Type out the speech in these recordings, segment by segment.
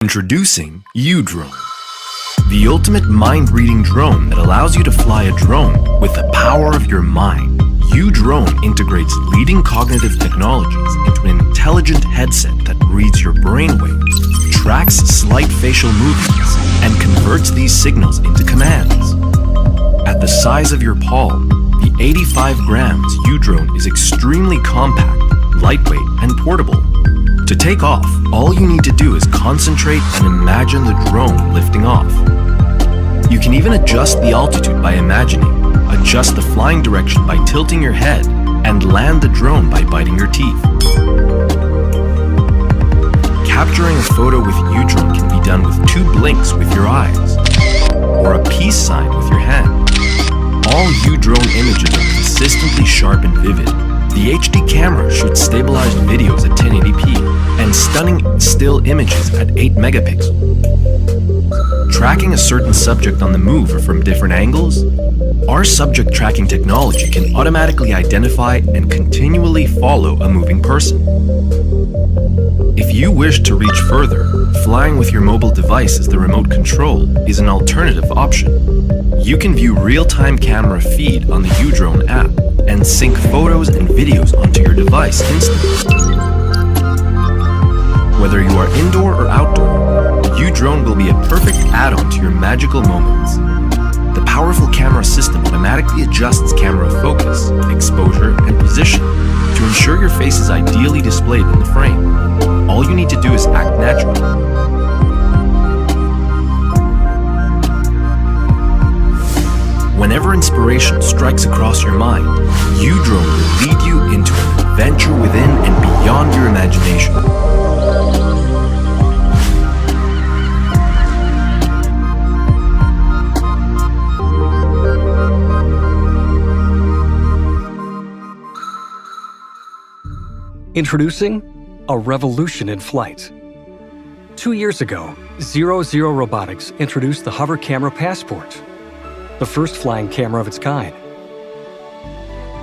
Introducing U-Drone, the ultimate mind-reading drone that allows you to fly a drone with the power of your mind. U-Drone integrates leading cognitive technologies into an intelligent headset that reads your brainwaves, tracks slight facial movements, and converts these signals into commands. At the size of your palm, the 85 grams U-Drone is extremely compact, lightweight, and portable. To take off, all you need to do is concentrate and imagine the drone lifting off. You can even adjust the altitude by imagining, adjust the flying direction by tilting your head, and land the drone by biting your teeth. Capturing a photo with U-Drone can be done with 2 blinks with your eyes, or a peace sign with your hand. All U-Drone images are consistently sharp and vivid. The HD camera shoots stabilized videos at 1080p and stunning still images at 8 megapixels. Tracking a certain subject on the move or from different angles? Our subject tracking technology can automatically identify and continually follow a moving person. If you wish to reach further, flying with your mobile device as the remote control is an alternative option. You can view real-time camera feed on the U-Drone app and sync photos and videos onto your device instantly. Whether you are indoor or outdoor, U-Drone will be a perfect add-on to your magical moments. The powerful camera system automatically adjusts camera focus, exposure, and position to ensure your face is ideally displayed in the frame. All you need to do is act natural. Whenever inspiration strikes across your mind, U-Drone will lead you into an adventure within and beyond your imagination. Introducing a revolution in flight. 2 years ago, 00 Robotics introduced the Hover Camera Passport, the first flying camera of its kind.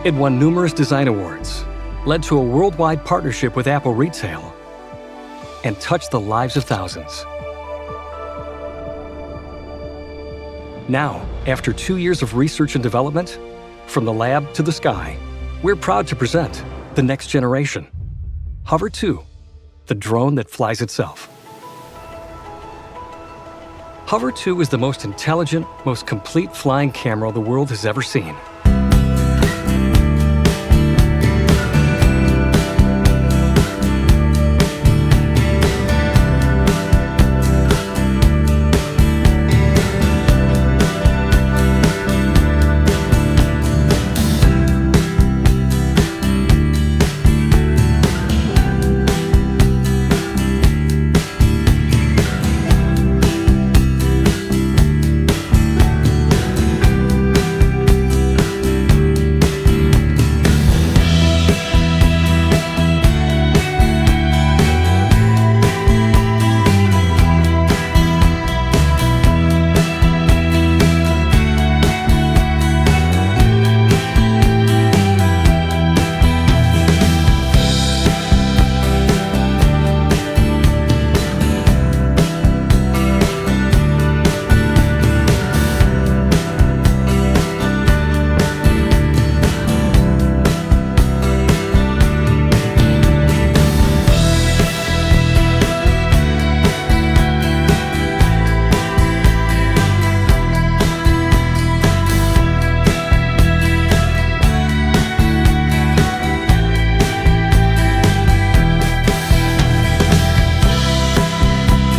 It won numerous design awards, led to a worldwide partnership with Apple Retail, and touched the lives of thousands. Now, after 2 years of research and development, from the lab to the sky, we're proud to present the next generation, Hover 2, the drone that flies itself. Hover 2 is the most intelligent, most complete flying camera the world has ever seen.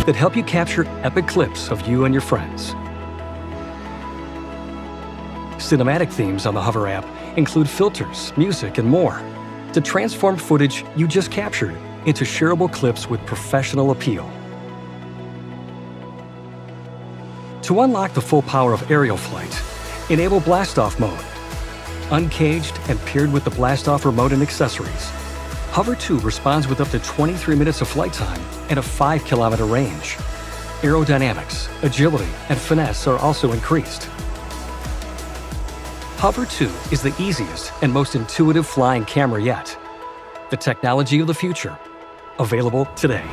That help you capture epic clips of you and your friends. Cinematic themes on the Hover app include filters, music, and more to transform footage you just captured into shareable clips with professional appeal. To unlock the full power of aerial flight, enable blast-off mode. Uncaged and paired with the blast-off remote and accessories, Hover 2 responds with up to 23 minutes of flight time and a 5-kilometer range. Aerodynamics, agility, and finesse are also increased. Hover 2 is the easiest and most intuitive flying camera yet. The technology of the future, available today.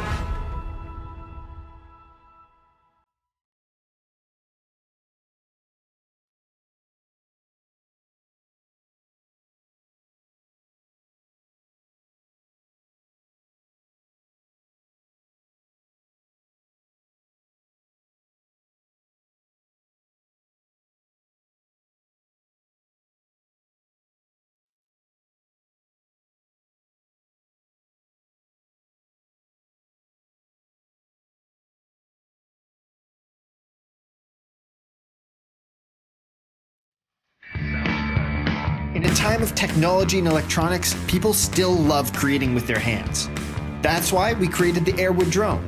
In a time of technology and electronics, people still love creating with their hands. That's why we created the Airwood drone.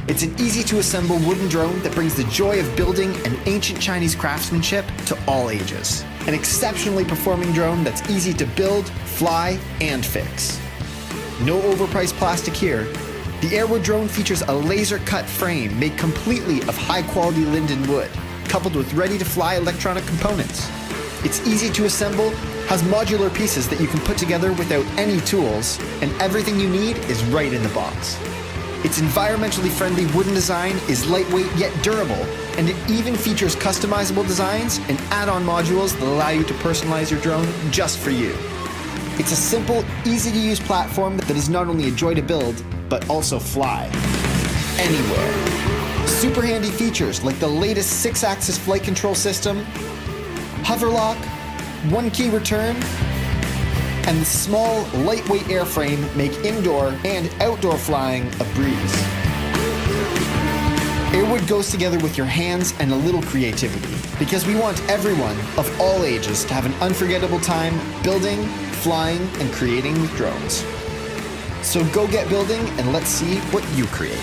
It's an easy-to-assemble wooden drone that brings the joy of building and ancient Chinese craftsmanship to all ages. An exceptionally performing drone that's easy to build, fly, and fix. No overpriced plastic here. The Airwood drone features a laser-cut frame made completely of high-quality linden wood, coupled with ready-to-fly electronic components. It's easy to assemble, has modular pieces that you can put together without any tools, and everything you need is right in the box. Its environmentally friendly wooden design is lightweight yet durable, and it even features customizable designs and add-on modules that allow you to personalize your drone just for you. It's a simple, easy-to-use platform that is not only a joy to build, but also fly anywhere. Super handy features like the latest 6-axis flight control system, hover lock, one-key return, and the small, lightweight airframe make indoor and outdoor flying a breeze. Airwood goes together with your hands and a little creativity, because we want everyone of all ages to have an unforgettable time building, flying, and creating with drones. So go get building and let's see what you create.